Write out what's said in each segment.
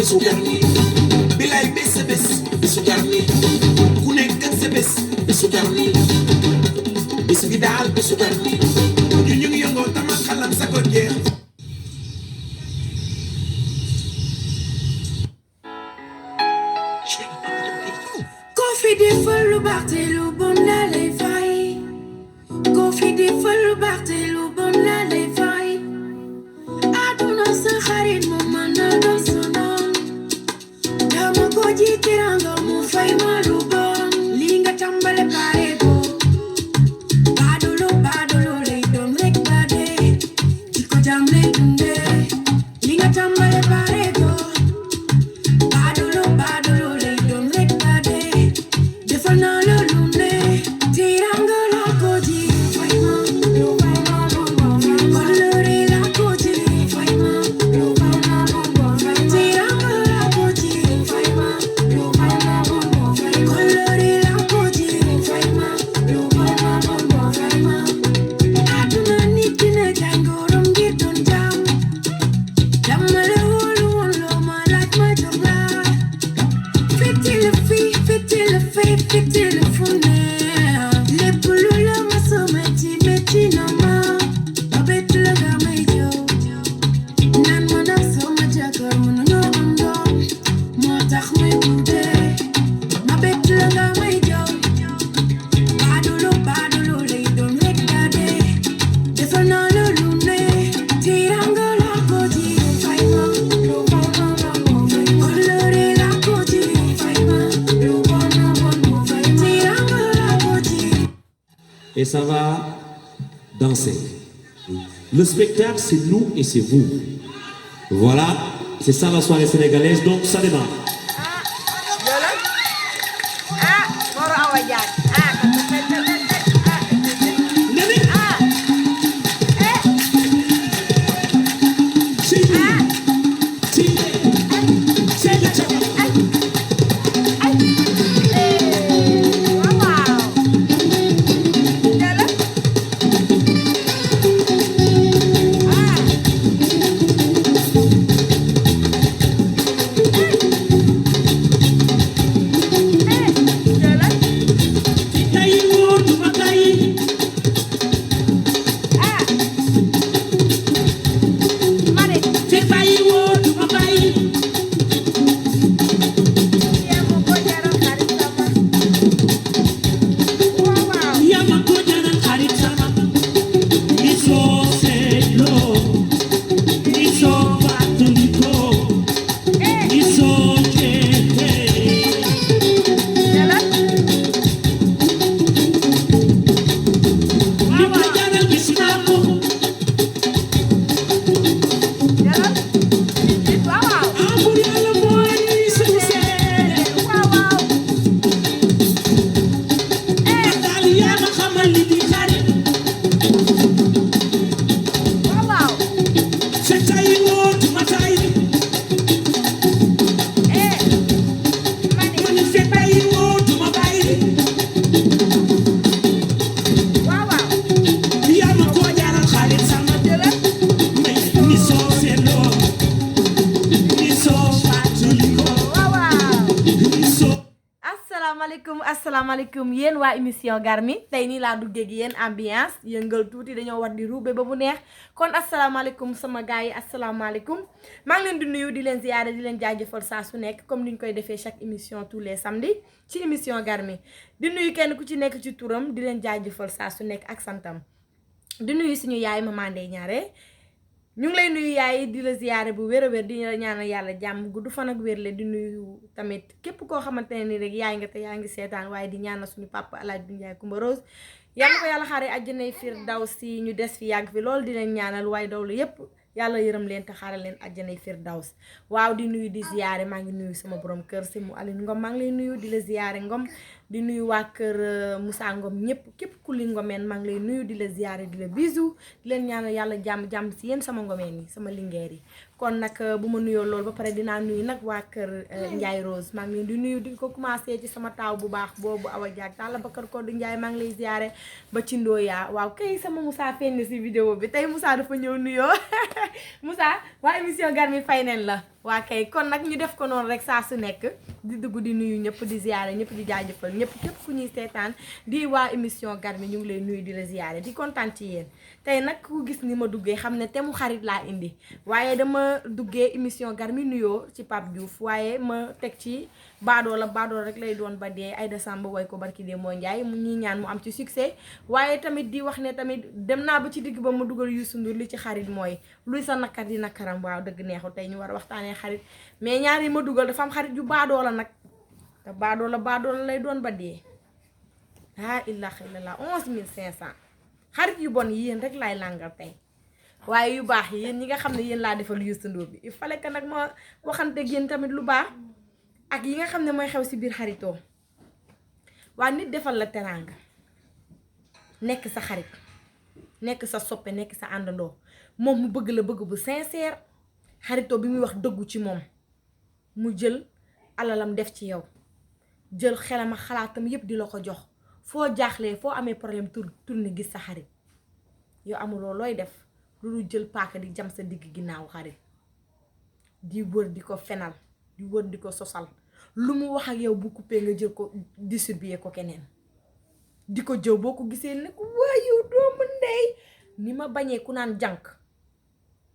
bisu garmi bilay bés bés bisu garmi ku nekk ak sa bés bisu garmi bis bi daal bisu garmi ñu ngi yëngoo tama xalam sa ko jeex ko fi defal lu baax te lu bon la lay fay ko fi defal lu baax te lu bon la lay fay aduna sa xarit mu mën na doon sa noon dama ko ji teranga mu fay ma lu bon li nga tàmbale pare ko badolo lay doon rek ba dee ci ko jam lay dundee li nga tàmbale pare ko badolo lay doon rek ba dee defal naa la lu ne teranga la ko ji fay ma lu fay ma lu bon kolore la ko ji fay ma lu fay ma lu bon teranga la ko ji fay ma lu fay ma lu bon kolore la ko ji fay ma lu fay ma lu bon fay ma aduna nit dina jàngoroom ngir doon jàmm dama la wóolu woon loo ma laaj ma jox la fitile fii fitile fee fitile fu ne lépp lu la ma sa metti na ma ba bett la nga may jow naan ma nag sama jëkkër mënuñoo am doom moo tax may guddee ba bett la nga may jow badolo lay doon rek ba dee defal naa la lu ne teranga la ko ji fay ma lu fay ma la bon kolore la ko ji fay ma lu bon teranga la ko ji. Et ça va danser. Le spectacle, c'est nous et c'est vous. Voilà, c'est ça la soirée sénégalaise, donc ça démarre. asalaamaaleykum yéen waa émission Garmi tey nii laa duggee gi yéen ambiance yëngal tuuti dañoo war di ruube ba mu neex kon asalaamaaleykum sama gars yi asalaamaaleykum maa ngi leen di nuyu di leen ziyaare di leen jaajëfal saa su nekk comme ni ñu koy defee chaque émission tous les samedis ci émission Garmi di nuyu kenn ku ci nekk ci turam di leen jaajëfal saa su nekk ak santam di nuyu suñu yaay Maman Ndeye Niaré ñu ngi lay nuyu yaay di la ziyaare bu wér a wér di la ñaanal yàlla jàmm gudd fan ak wér le di nuyu tamit képp koo xamante ne ni rek yaay nga te yaa ngi seetaan waaye di ñaanal suñu papa Alaaji Bi Njaay Kumba Rose yàlla ko yàlla xaare àjjanay firdawsi ñu des fi yàgg fi loolu di leen ñaanal waaye dawlu yépp yàlla yërëm leen te xaaral leen àjjanay firdaws waaw di nuyu di ziyaare maa ngi nuyu sama borom kër si mu Aline Ngom maa ngi lay nuyu di la ziyaare Ngom di nuyu waa kër Moussa Ngom ñëpp képp ku li ngomeen maa ngi lay nuyu di la ziyaare di la bisou di leen ñaanal yàlla jàmm si yéen sama ngomeen yi sama lingeer yi kon nag bu ma nuyoo loolu ba pare dinaa nuyu nag waa kër Ndiaye Rose maa ngi leen di nuyu di ko commencé ci sama taaw bu baax boobu Awa Diak Talla Bakar Kodou Ndiaye maa ngi lay ziyaare ba ci Ndoya waaw kay sama Moussa feeñ na si vidéo bi tey Moussa dafa ñëw nuyoo Moussa waa émission Garmi fay neen la waa kay kon nag ñu def ko noonu rek saa su nekk di dugg di nuyu ñëpp di ziyaare ñëpp di jaajëfal ñëpp képp fu ñuy seetaan di waa émission Garmi ñu ngi lay nuyu di la ziyaare di kontaan ci yéen tey nag ku gis ni ma duggee xam ne te mu xarit laa indi waaye dama duggee émission Garmi nuyoo ci Pape Diouf waaye ma teg ci baadoo rek lay doon ba dee Aïda Samba way ko barki dee moo Njaay mu ñuy ñaan mu am ci succès waaye tamit di wax ne tamit dem naa ba ci digg ba ma dugal Youssou Ndour li ci xarit mooy luy sa nakar di nakaram waaw dëgg neexul tey ñu war a waxtaanee xarit mais ñaar yi ma dugal dafa am xarit yu baadoo la nag te baadoo la lay doon ba dee ah ilaha illallah 11500 xarit yu bon yi yéen rek laay làngal tey waaye yu baax yi yéen ñi nga xam ne yéen laa defal Youssou Ndour bi il fallait que nag ma waxante yéen tamit lu baax ak yi nga xam ne mooy xew si biir xaritoo waa nit defal la teraanga nekk sa xarit nekk sa soppe nekk sa àndandoo moom mu bëgg la bëgg bu sincère xaritoo bi muy wax dëggu ci moom mu jël alalam def ci yow jël xelam ak xalaatam yépp di la ko jox foo jaaxlee foo amee problème tourné gis sa xarit yow amuloo looy def lu jël paaka di jam sa digg ginnaaw xarit di wër di ko fenal di wër di ko sosal lu mu wax ak yow bu coupé nga jël ko distribuer ko keneen di ko jëw boo ko gisee ne ko waa yow doomu ndey ni ma bañee ku naan jànk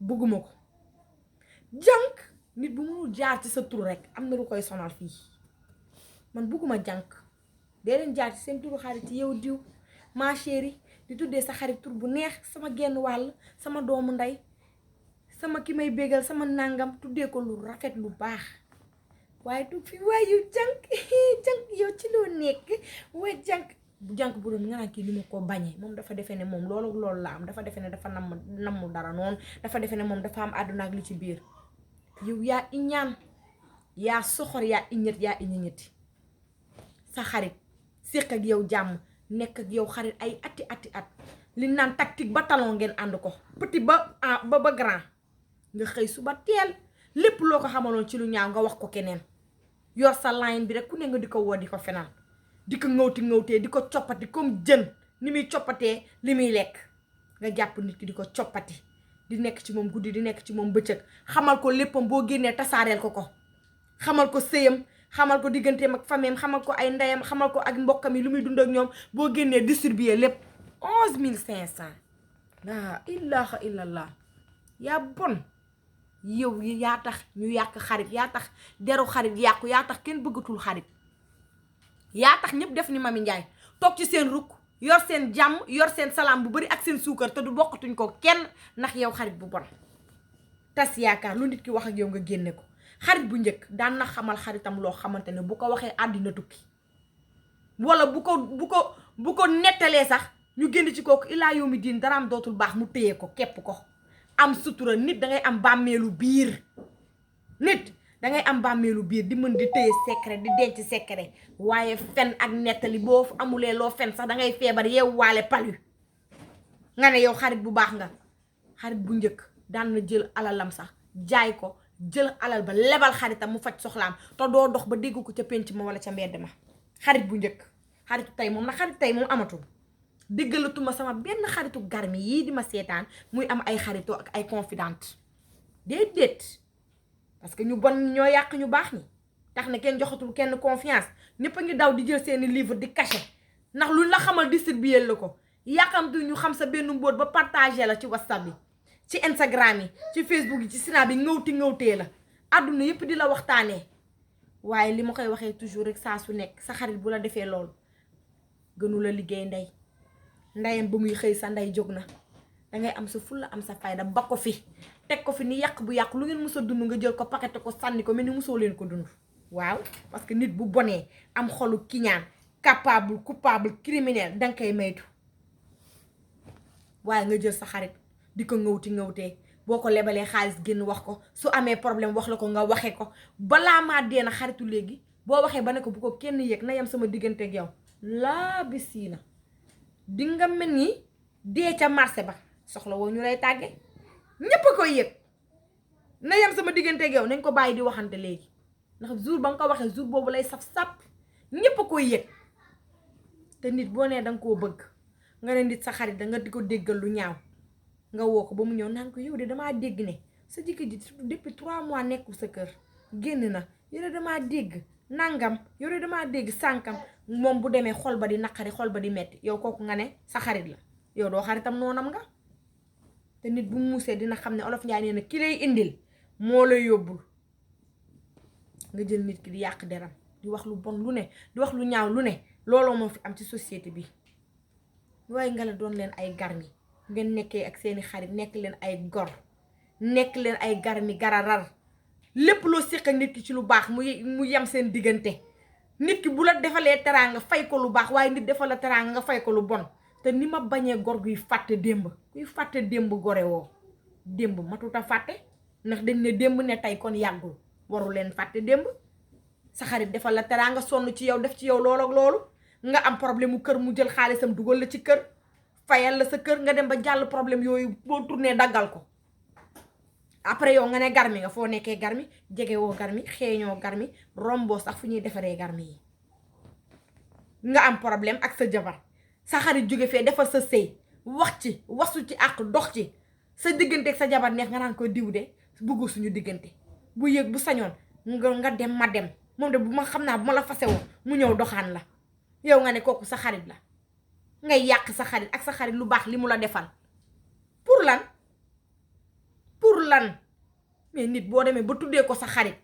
bëgguma ko jànk nit bu mënul jaar ci sa tur rek am na lu koy sonal fii man bëgguma jànk dee leen jaar ci seen turu xarit yow diw ma chérie di tuddee sa xarit tur bu neex sama genn wàll sama doomu ndey sama ki may bégal sama nangam tuddee ko lu rafet lu baax waaye du fi waayu jànk yow ci loo nekk waaye jànk bu jànk bu doon nga naan kii li ma ko bañee moom dafa defee ne moom loolu la am dafa defee ne dafa namm dara noonu dafa defee ne moom dafa am àdduna ak li ci biir yow yaa iñaan yaa soxor yaa iñet yaa iñeñeti sa xarit séq ak yow jàmm nekk ak yow xarit ay ati at li naan tactique ba talon ngeen ànd ko petit ba grand nga xëy suba teel lépp loo ko xamaloon ci lu ñaaw nga wax ko keneen yor sa line bi rek ku ne nga di ko woo di ko fenal di ko ngawtee di ko coppati comme jën ni muy coppatee li muy lekk nga jàpp nit ki di ko coppati di nekk ci moom guddi di nekk ci moom bëccëg xamal ko léppam boo génnee tasaareel ko xamal ko sëyam xamal ko digganteem ak fameem xamal ko ay ndeyam xamal ko ak mbokkam yi lu muy dund ak ñoom boo génnee distribuer lépp 11500 laa ilaha illallah yaa bon yow yaa tax ñu yàq xarit yaa tax deru xarit yàqu yaa tax kenn bëggatul xarit yaa tax ñëpp def ni Mami Njaay toog ci seen rukk yor seen jàmm yor seen salaam bu bari ak seen suukar te du bokkatuñ ko kenn ndax yow xarit bu bon tas yaakaar lu nit ki wax ak yow nga génne ko xarit bu njëkk daan na xamal xaritam loo xamante ne bu ko waxee àddina tukki wala bu ko nettalee sax ñu génn ci kooku ilaa yow mi diin daraam dootul baax mu téye ko képp ko am sutura nit dangay am bàmmeelu biir nit dangay am bàmmeelu biir di mën di téye secret di denc secret waaye fen ak nettali boo amulee loo fen sax dangay feebar yeewu waale palu nga ne yow xarit bu baax nga xarit bu njëkk daan na jël alalam sax jaay ko jël alal ba lebal xaritam mu faj soxlaam te doo dox ba dégg ko ca penc ma wala ca mbedd ma xarit bu njëkk xaritu tey moom na xarit tey moom amatul déggalatuma sama benn xaritu Garmi yii di ma seetaan muy am ay xaritoo ak ay confidente déedéet parce que ñu bon ñoo yàq ñu baax ñi tax na kenn joxatul kenn confiance ñëpp a ngi daw di jël seeni livre di caché ndax luñ la xamal distribuer la ko yàqamtu ñu xam sa benn mbóot ba partagé la ci WhatsApp bi ci Instagram yi ci Facebook yi ci Snap bi ngawtee la àdduna yëpp di la waxtaanee waaye li ma koy waxee toujours rek saa su nekk sa xarit bu la defee loolu gënu la liggéey ndeyam ba muy xëy sa ndey jóg na dangay am sa fulla am sa fayda ba ko fi teg ko fi ni yàq bu yàq lu ngeen mës a dund nga jël ko paqueté ko sànni ko mel ni mosoo leen ko dund waaw parce que nit bu bonee am xolu kiñaan capable coupable criminel danga koy maytu waaye nga jël sa xarit di ko ngawtee boo ko lebalee xaalis génn wax ko su amee problème wax la ko nga waxee ko balaa maa dee na xaritu léegi boo waxee ba ne ko bu ko kenn yëg na yem sama diggante ak yow laa bisi na di nga mel ni dee ca marché ba soxla woo ñu lay tàgge ñépp a koy yëg na yem sama diggante ak yow nañ ko bàyyi di waxante léegi ndax jour ba nga ko waxee jour boobu lay saf-sap ñépp a koy yëg te nit boo nee danga koo bëgg nga ne nit sa xarit danga di ko déggal lu ñaaw nga woo ko ba mu ñëw naan ko yow de damaa dégg ne sa jëkkër ji depuis 3 mois nekkul sa kër génn na yore damaa dégg nangam yore damaa dégg sànkam moom bu demee xol ba di naqari xol ba di metti yow kooku nga ne sa xarit la yow doo xaritam noonam nga te nit bu muusee dina xam ne olof Njaay nee na ki lay indil moo lay yóbbul nga jël nit ki di yàq deram di wax lu bon lu ne di wax lu ñaaw lu ne looloo moo fi am ci société bi waaye nga la doon leen ay garmi ngeen nekkee ak seeni xarit nekk leen ay gor nekk leen ay garmi gararar lépp loo séq ak nit ki ci lu baax mu yem seen diggante nit ki bu la defalee teraanga fay ko lu baax waaye nit defal la teraanga nga fay ko lu bon te ni ma bañee gor guy fàtte démb kuy fàtte démb gore woo démb matuta fàtte ndax dañ ne démb ne tey kon yàggul waru leen fàtte démb sa xarit defal la teraanga sonn ci yow def ci yow loolu ak loolu nga am problème mu kër mu jël xaalisam dugal la ci kër fayal la sa kër nga dem ba jàll problème yooyu boo tourné daggal ko après yow nga ne garmi nga foo nekkee garmi jege woo garmi xeeñoo garmi romboo sax fu ñuy defaree garmi yi nga am problème ak sa jabar sa xarit jóge fee defal sa sëy wax ci wasu ci ak dox ci sa diggante ak sa jabar neex nga naan ko diw de bëggu suñu diggante bu yëg bu sañoon nga dem ma dem moom de bu ma xam naa bu ma la fasewoo mu ñëw doxaan la yow nga ne kooku sa xarit la ngay yàq sa xarit ak sa xarit lu baax li mu la defal pour lan mais nit boo demee ba tuddee ko sa xarit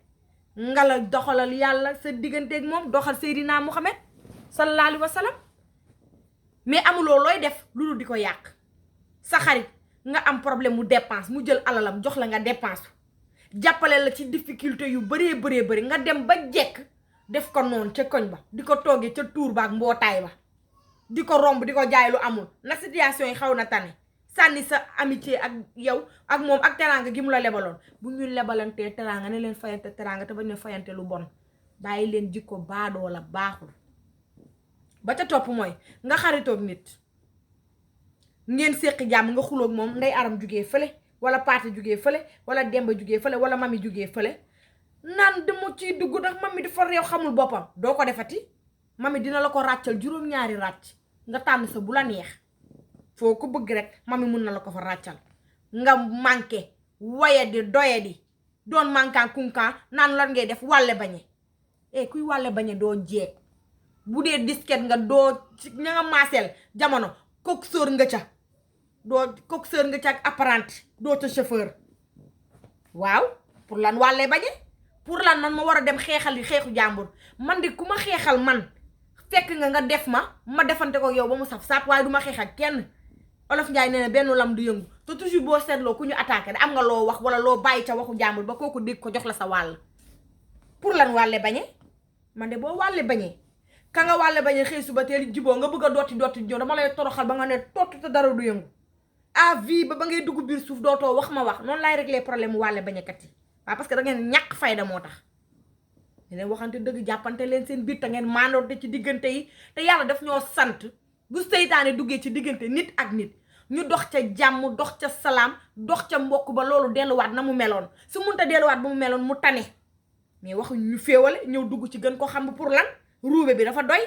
nga la doxalal yàlla sa digganteeg moom doxal Seydina Muhammad sallallahu alayhi wa sallam mais amuloo looy def lu dul di ko yàq sa xarit nga am problème mu dépense mu jël alalam jox la nga dépense jàppale la ci difficulté yu bëree nga dem ba jekk def ko noonu ca koñ ba di ko toogee ca tuur ba ak mbootaay ba di ko romb di ko jaay lu amul nag situation yi xaw na tane sànni sa amitié ak yow ak moom ak teraanga gi mu la lebaloon bu ñu lebalantee teraanga ne leen fayante teraanga te bañ ne fayante lu bon bàyyi leen jikko baadoo la baaxul. ba ca topp mooy nga xaritoog nit ngeen séqi jàmm nga xuloog moom nday aram jugee fële wala paate jugee fële wala demba jugee fële wala mami jugee fële naan dama ciy dugg ndax mami dafa réew xamul boppam doo ko defati mami dina la ko ràccal juróom-ñaari ràcc nga tànn sa bu la neex foo ko bëgg rek mami mun na la ko fa ràccal nga manqué waye di doye di doon manquant kunkan naan lan ngay def wàlle bañe kuy wàlle bañe doo jeeg bu dee disket nga doo ña nga maaseel jamono coxeur nga ca doo coxeur nga ca ak apprenti doo ca chauffeur waaw pour lan wàlle bañe pour lan man ma war a dem xeexal yi xeexu jàmbur man de ku ma xeexal man fekk nga def ma defante ko yow ba mu saf saap waaye du ma xeex ak kenn Olof Njaay nee na benn lam du yëngu te toujours boo seetloo ku ñu attaqué da am nga loo wax wala loo bàyyi ca waxu jàmbur ba kooku dégg ko jox la sa wàll pour lan wàlle bañe man de boo wàlle bañee ka nga wàlle bañee xëy suba teel jiboo nga bëgg a dooti ñëw dama lay toroxal ba nga ne tott te dara du yëngu à vie ba ngay dugg biir suuf dootoo wax ma wax noonu laay régler problème wàlle bañekat yi waaw parce que da ngeen ñàkk fayda moo tax leen waxante dëgg jàppante leen seen biir te ngeen maandoote ci diggante yi te yàlla daf ñoo sant bu seytaane duggee ci diggante nit ak nit ñu dox ca jàmm dox ca salaam dox ca mbokk ba loolu delluwaat na mu meloon su munta delluwaat ba mu meloon mu tane mais waxuñ ñu féewale ñëw dugg ci gën ko xam pour lan ruube bi dafa doy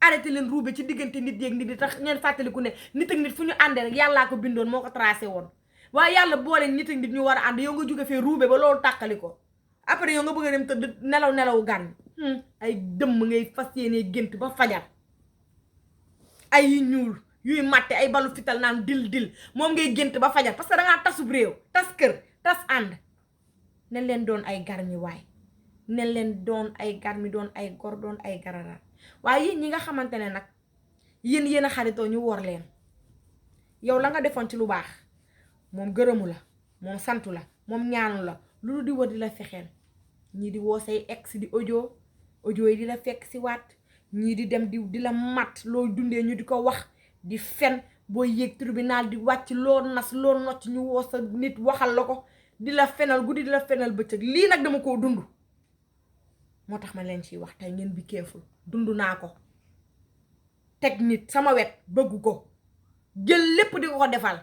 arrêté leen ruube ci diggante nit yeeg nit di tax ngeen fàttaliku ne nit ak nit fu ñu àndee rek yàllaa ko bindoon moo ko tracé woon waaye yàlla boole nit ak nit ñu war a ànd yow nga jóge fee ruube ba loolu tàqali ko après yow nga bëgg a dem tëdd nelaw gan ay dëmm ngay fas yéenee gént ba fajar ay yu ñuul yuy màtte ay balu fital naan dil moom ngay gént ba fajar parce que dangaa tasub réew tas kër tas ànd nen leen doon ay garmi waay nen leen doon ay garmi doon ay gor doon ay garara waaye yéen ñi nga xamante ne nag yéen a xaritoo ñu wor leen yow la nga defoon ci lu baax moom gërëmu la moom santu la moom ñaanu la lu di wër di la fexeel ñii di woo say ex di audio yi di la fekk si waat ñii di dem di la mat loo dundee ñu di ko wax di fen boo yéeg tribunal di wàcc loo nas loo nocc ñu woo sa nit waxal la ko di la fenal guddi di la fenal bëccëg lii nag dama koo dund moo tax ma leen ciy wax tey ngeen bi keeful dund naa ko teg nit sama wet bëgg ko jël lépp di ko defal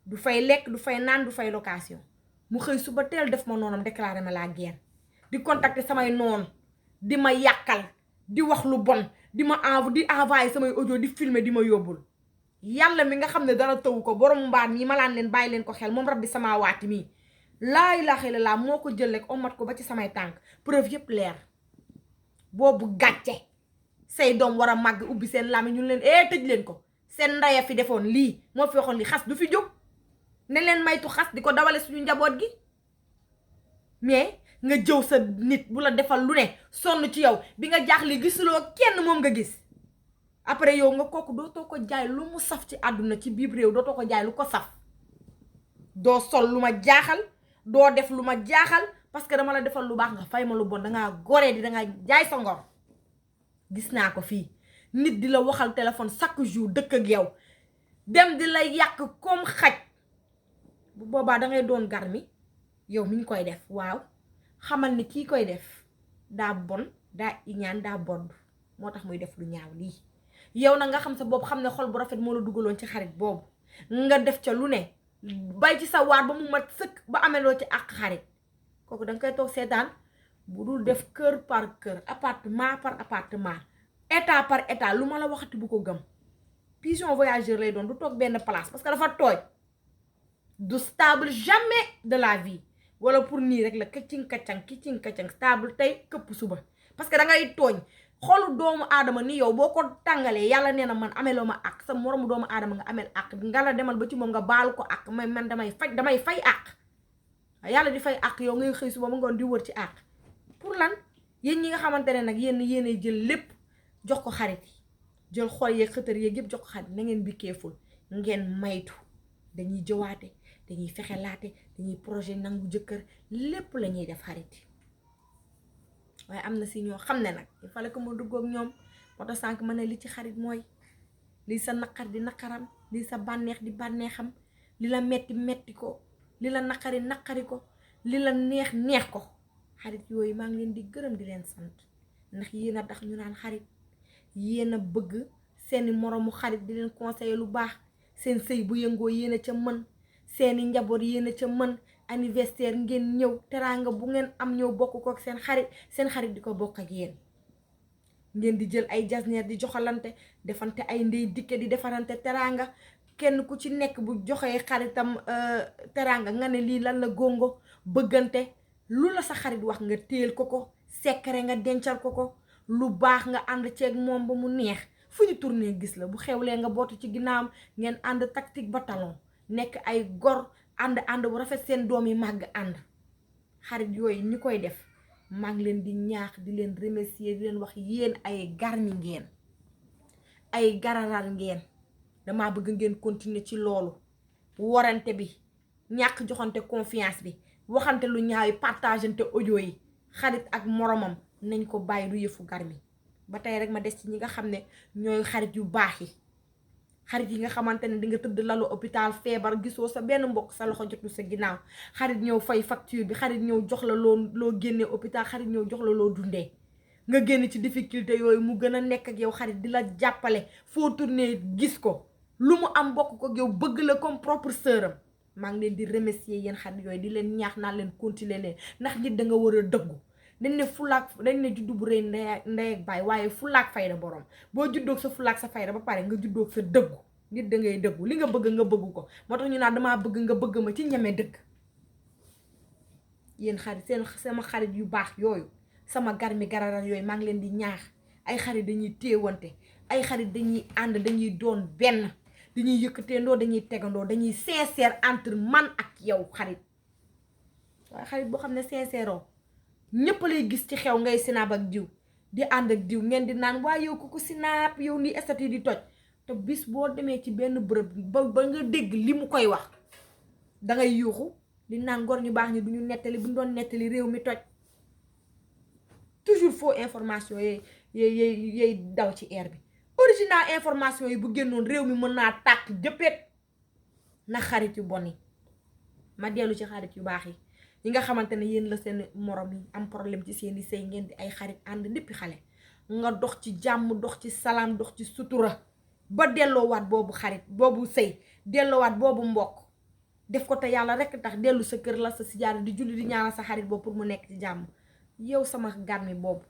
du fay lekk du fay naan du fay location mu xëy suba teel def ma noonam déclaré ma la guerre di contacter samay noon di ma yàqal di wax lu bon di envoyé samay audio di filmer di ma yóbbul yàlla mi nga xam ne dara tawu ko borom mbaam yi ma laan leen bàyyi leen ko xel moom rabbi sama waati mii laa ilaaha illallaah moo ko jël rek omat ko ba ci samay tànk preuve yëpp leer boobu gàcce say doom war a màgg ubbi seen làmmiñ ñu leen tëj leen ko seen ndaya fi defoon lii moo fi waxoon li xas du fi jóg ne leen maytu xas di ko dawale suñu njaboot gi mais nga jëw sa nit bu la defal lu ne sonn ci yow bi nga jaaxle gisuloo kenn moom nga gis après yow nga kooku dootoo ko jaay lu mu saf ci àdduna ci biir réew dootoo ko jaay lu ko saf doo sol lu ma jaaxal doo def lu ma jaaxal parce que dama la defal lu baax nga fay ma lu bon dangaa goree di dangaa jaay sa ngor gis naa ko fii nit di la waxal téléphone chaque jour dëkk ak yow dem di la yàq comme xaj bu boobaa dangay doon garmi yow mi ñu koy def waaw xamal ni kii koy def daa bon daa iñaan daa bond moo tax muy def lu ñaaw lii yow na nga xam sa bopp xam ne xol bu rafet moo la dugaloon ci xarit boobu nga def ca lu ne bay ci sa waar ba mu mat sëkk ba ameloo ci àq xarit kooku danga koy toog seetaan bu dul def kër par kër appartement par appartement état par état lu ma la waxati bu ko gëm pigeon voyageur lay doon du toog benn place parce que dafa tooy du stable jamais de la vie wala pour nii rek la kicing kacang stable tey këpp suba parce que da ngay tooñ xolu doomu aadama ni yow boo ko tàngalee yàlla nee na man ameloo ma àq sa moromu doomu aadama nga amel àq nga la demal ba ci moom nga baal ko àq man damay fay àq yàlla di fay àq yow ngay xëy suba ba ngoon di wër ci àq pour lan yéen ñi nga xamante ne nag yéenay jël lépp jox ko xarit yi jël xol yeeg xëtër yeeg yëpp jox ko xarit na ngeen bi keeful ngeen maytu dañuy jëwaate dañuy fexelaate dañuy projet nangu jëkkër lépp la ñuy def xarit yi waaye am na si ñoo xam ne nag il fallait que ma duggoog ñoom moo tax sànq ma ne li ci xarit mooy lii sa naqar di naqaram lii sa bànneex di bànneexam li la metti ko li la naqari ko li la neex ko xarit yooyu maa ngi leen di gërëm di leen sant ndax yéen a tax ñu naan xarit yéen a bëgg seeni moroomu xarit di leen conseiller lu baax seen sëy bu yëngoo yéen a ca mën seeni njaboot yéen a ca mën anniversaire ngeen ñëw teraanga bu ngeen am ñëw bokk ko ak seen xarit di ko bokk ak yéen ngeen di jël ay jasneer di joxalante defante ay ndey dikke di defarante teraanga kenn ku ci nekk bu joxee xaritam teraanga nga ne lii lan la góngo bëggante lu la sa xarit wax nga téel ko secret nga dencal ko lu baax nga ànd ceeg moom ba mu neex fu ñu tourné gis la bu xewlee nga bootu ci ginnaawam ngeen ànd tactique ba talon nekk ay gor ànd bu rafet seen doom yi màgg ànd xarit yooyu ñi koy def maa ngi leen di ñaax di leen remercier di leen wax yéen ay garmi ngeen ay gararal ngeen dama bëgg ngeen continuer ci loolu warante bi ñàkk joxante confiance bi waxante lu ñaaw yi partagante audio yi xarit ak moromam nañ ko bàyyi du yëfu garmi ba tey rek ma des ci ñi nga xam ne ñooy xarit yu baax yi xarit yi nga xamante ne di nga tëdd lalu hôpital feebar gisoo sa benn mbokk sa loxo jotul sa ginnaaw xarit ñëw fay facture bi xarit ñëw jox la loo génnee hôpital xarit ñëw jox la loo dundee nga génn ci difficulté yooyu mu gën a nekk ak yow xarit di la jàppale foo tourné gis ko lu mu am bokk ko ak yow bëgg la comme propre sœuram maa ngi leen di remercier yéen xarit yooyu di leen ñaax naa leen continuer leen ndax nit da nga war a dëggu dañ ne juddu bu rëy ndey ak baay waaye fulaak fayda borom boo juddoog sa fulaak sa fayda ba pare nga juddoog sa dëggu nit da ngay dëggu li nga bëgg ko moo tax ñu naan damaa bëgg nga bëgg ma ci ñeme dëgg yéen xarit sama xarit yu baax yooyu sama garmi gararal yooyu maa ngi leen di ñaax ay xarit dañuy téewante ay xarit dañuy ànd dañuy doon benn dañuy yëkkateendoo dañuy tegandoo dañuy sincère entre man ak yow xarit waaye xarit boo xam ne sincère ñëpp lay gis ci xew ngay sinaab ak diw di ànd ak diw ngeen di naan waaye yow ko sinaab yow ni estati di toj te bis boo demee ci benn bërëb ba nga dégg li mu koy wax dangay yuuxu di naan gor ñu baax ñi duñu nettali bu ñu doon nettali réew mi toj toujours faux information yooyu daw ci air bi original information yi bu génnoon réew mi mën naa tàkk jëppeet na xarit yu bon yi ma dellu ci xarit yu baax yi nga xamante ne yéen la seen morom yi am problème ci seeni sëy ngeen di ay xarit ànd ndippi xale nga dox ci jàmm dox ci salaam dox ci sutura ba delloowaat boobu xarit boobu sëy delloowaat boobu mbokk def ko te yàlla rekk tax dellu sa kër la sa sijaada di julli di ñaanal sa xarit boobu pour mu nekk ci jàmm yow sama garmi boobu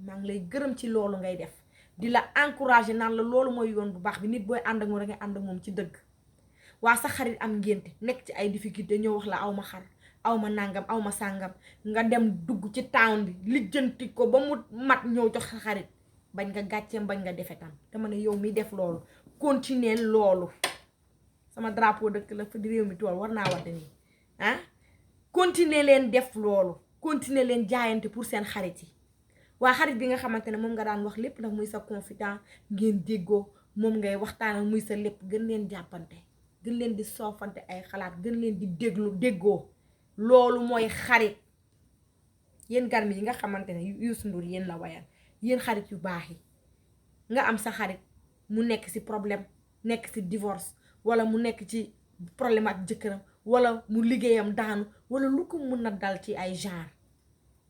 maa ngi lay gërëm ci loolu ngay def di la encourager naan la loolu mooy yoon bu baax bi nit booy ànd ak moom da ngay ànd ak moom ci dëgg waa sa xarit am ngénte nekk ci ay difficulté ñëw wax la aw ma xar aw ma nangam aw ma sàngam nga dem dugg ci town bi lijjanti ko ba mu mat ñëw jox sa xarit bañ nga gàcceem bañ nga defe tam dama ne yow mi def loolu continuer loolu sama drapeau dëkk la fa di réew mi tool war naa wax nii ah continuer leen def loolu continuer leen jaayante pour seen xarit yi waa xarit bi nga xamante ne moom nga daan wax lépp nag muy sa confident ngeen déggoo moom ngay waxtaanal muy sa lépp gën leen jàppante gën leen di soofante ay xalaat gën leen di déggoo loolu mooy xarit yéen garmi yi nga xamante ne Youssou Ndour yéen la wayal yéen xarit yu baax yi nga am sa xarit mu nekk ci problème nekk ci divorce wala mu nekk ci problème ak jëkkëram wala mu liggéeyam daanu wala lu ko mën a dal ci ay genre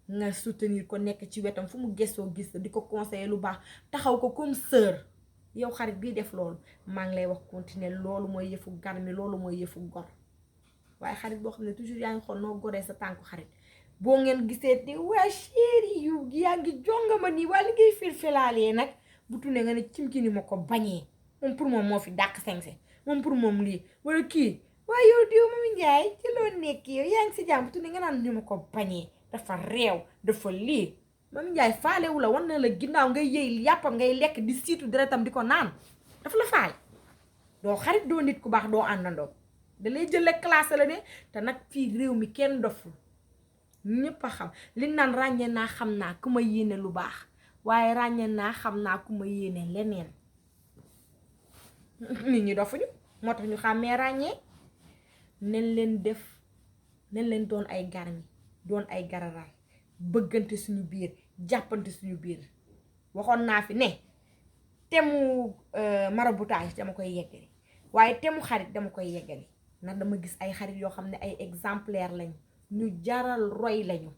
nga soutenir ko nekk ci wetam fu mu gëstoo gis di ko conseiller lu baax taxaw ko comme sœur yow xarit bii def loolu maa ngi lay wax continuer loolu mooy yëfu garmi loolu mooy yëfu gor waaye xarit boo xam ne toujours yaa ngi xool noo goree sa tànku xarit boo ngeen gisee te waa chéri yu yaa ngi jongama nii waa li ngay filfilaalee nag bu tunnee nga ne cim ni ma ko bañee moom pour moom moo fi dàq sengse moom pour moom lii wala kii waaye yow diw Mami Njaay ci loo nekk yow yaa ngi si jàmm bu tunnee nga naan ni ma ko bañee dafa réew dafa lii Mami Njaay faalewu la wan na la ginnaaw ngay yëy yàppam ngay lekk di siitu deretam di ko naan dafa la faale doo xarit doo nit ku baax doo àndandoo da lay jëlee classe la de te nag fii réew mi kenn doful ñëpp a xam li naan ràññee naa xam naa ku ma yéene lu baax waaye ràññee naa xam naa ku ma yéene leneen nit ñi dofuñu moo tax ñu xàmmee ràññee nen leen def nen leen doon ay garmi doon ay gararal bëggante suñu biir jàppante suñu biir waxoon naa fi ne temu maraboutage dama koy yeggali waaye temu xarit dama koy yeggali ndax dama gis ay xarit yoo xam ne ay exemplaire lañu ñu jaral roy lañu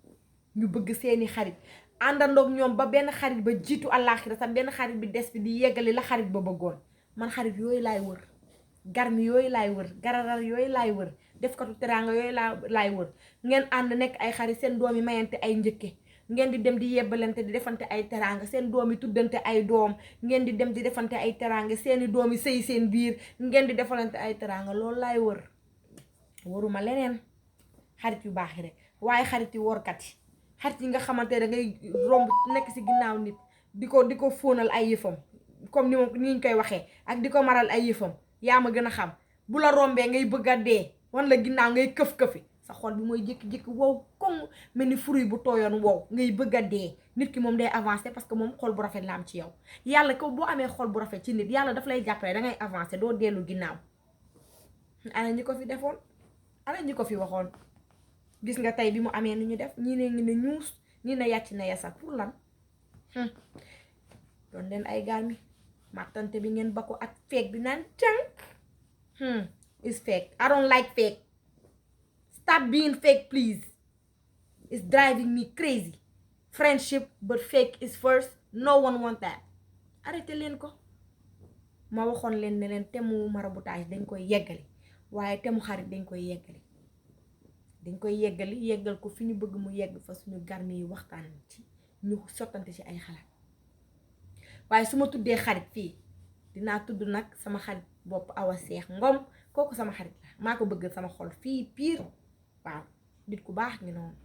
ñu bëgg seeni xarit àndandoog ñoom ba benn xarit ba jiitu àllaaxira sax benn xarit bi des bi di yeggali la xarit ba bëggoon man xarit yooyu laay wër garmi yooyu laay wër gararal yooyu laay wër defkatu teraanga yooyu laay wër ngeen ànd nekk ay xarit seen doom yi mayante ay njëkke ngeen di dem di yebbalante di defante ay teraanga seen doom yi tuddante ay doom ngeen di dem di defante ay teraanga seeni doom yi sëy seen biir ngeen di defalante ay teraanga loolu laay wër waruma leneen xarit yu baax yi rek waaye xarit yi workat yi xarit yi nga xamante da ngay romb nekk ci ginnaaw nit di ko fóonal ay yëfam comme ni ñu koy waxee ak di ko maral ay yëfam yaa ma gën a xam bu la rombee ngay bëgg a dee wan la ginnaaw ngay këf-këfi sa xol bi mooy jékki-jékki wow comme mel ni fruit bu tooyoon wow ngay bëgg a dee nit ki moom day avancer parce que moom xol bu rafet la am ci yow yàlla ko boo amee xol bu rafet ci nit yàlla daf lay jàppale dangay avancer doo dellu ginnaaw ana ñi ko fi defoon ana ñi ko fi waxoon gis nga tey bi mu amee ni ñu def ñii ne ngi ne ñuus ñii ne yàcc na yasa pour lan doon leen ay garmi màttante bi ngeen ba ko ak fake bi naan tànk is fake I don't like fake stop being fake please it's driving me crazy friendship but fake is first no one want that arrêté leen ko ma waxoon leen ne leen temu maraboutage dañ koy yeggali waaye temu xarit dañ koy yeggali yeggal ko fi ñu bëgg mu yegg fa suñu garmi yi waxtaan ci ñu sottante ci ay xalaat waaye su ma tuddee xarit fii dinaa tudd nag sama xarit bopp Awa Seex Ngom kooku sama xarit la maa ko bëgg sama xol fii piir waaw nit ku baax ngi noonu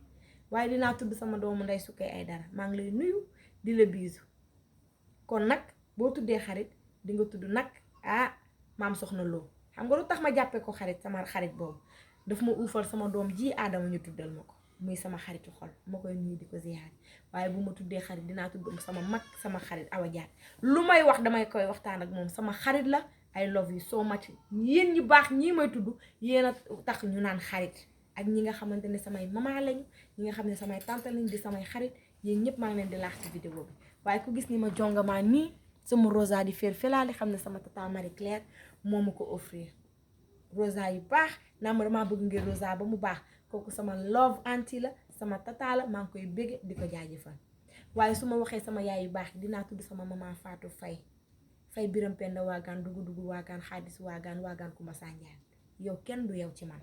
waaye dinaa tudd sama doomu ndey Sukay Aydara maa ngi lay nuyu di la biisu kon nag boo tuddee xarit di nga tudd nag maam Soxna Lo xam nga lu tax ma jàppee ko xarit sama xarit boobu daf ma uufal sama doom ji Adama ñu tuddal ma ko muy sama xaritu xol ma koy nuyu di ko ziyaar waaye bu ma tuddee xarit dinaa tudd sama mag sama xarit Awa Jaat lu may wax damay koy waxtaan ak moom sama xarit la I love you so much yéen ñi baax ñii may tudd yéen a tax ñu naan xarit ak ñi nga xamante ne samay mama lañu ñi nga xam ne samay tante lañu di samay xarit yéen ñëpp maa ngi leen di laax ci vidéo bi waaye ku gis ni ma jongamaa nii sama rosa di féer felaali xam ne sama tata Marie Claire moo ma ko offrir rosa yu baax naa ma damaa bëgg ngir rosa ba mu baax kooku sama love auntie la sama tata la maa ngi koy bëgg di ko jaajëfal waaye su ma waxee sama yaay yu baax dinaa tudd sama maman Fatou Fay Biram Penda waagaan dugu waagaan xaadis waagaan Kumba Sanjaan yow kenn du yow ci man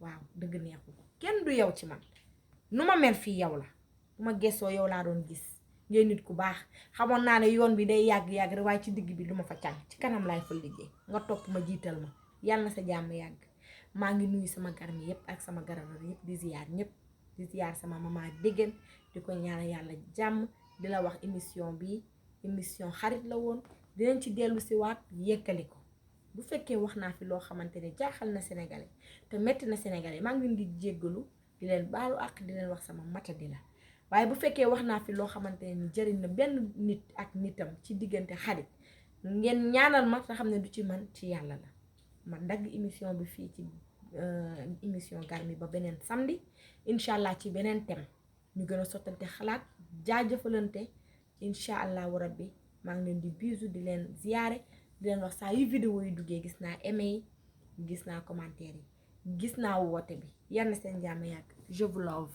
waaw dëgg neexul kenn du yow ci man nu ma mel fii yow la bu ma gëstoo yow laa doon gis ngay nit ku baax xamoon naa ne yoon bi day yàgg rek waaye ci digg bi lu ma fa càng ci kanam laay fa liggéey nga topp ma jiital ma yàlla na sa jàmm yàgg maa ngi nuyu sama garmi yëpp ak sama garamar yëpp di ziyaar ñëpp di ziyaar sama mama déggan di ko ñaanal yàlla jàmm di la wax émission bi émission xarit la woon dinañ ci dellu si waat yekkali ko bu fekkee wax naa fi loo xamante ne jaaxal na sénégalais te metti na sénégalais maa ngi leen di jéggalu di leen baalu àq di leen wax sama matadi la waaye bu fekkee wax naa fi loo xamante ne jëriñ na benn nit ak nitam ci diggante xarit ngeen ñaanal ma te xam ne du ci man ci yàlla la ma dagg émission bi fii ci émission Garmi ba beneen samedi incha allah ci beneen thème ñu gën a sottante xalaat jaajëfalante incha allahu rabbi maa ngi leen di bisu di leen ziyaare di leen wax saa yu vidéo yi duggee gis naa aimé yi gis naa commentaire yi gis naa woote bi yal na seen jàmm yàgg je vous love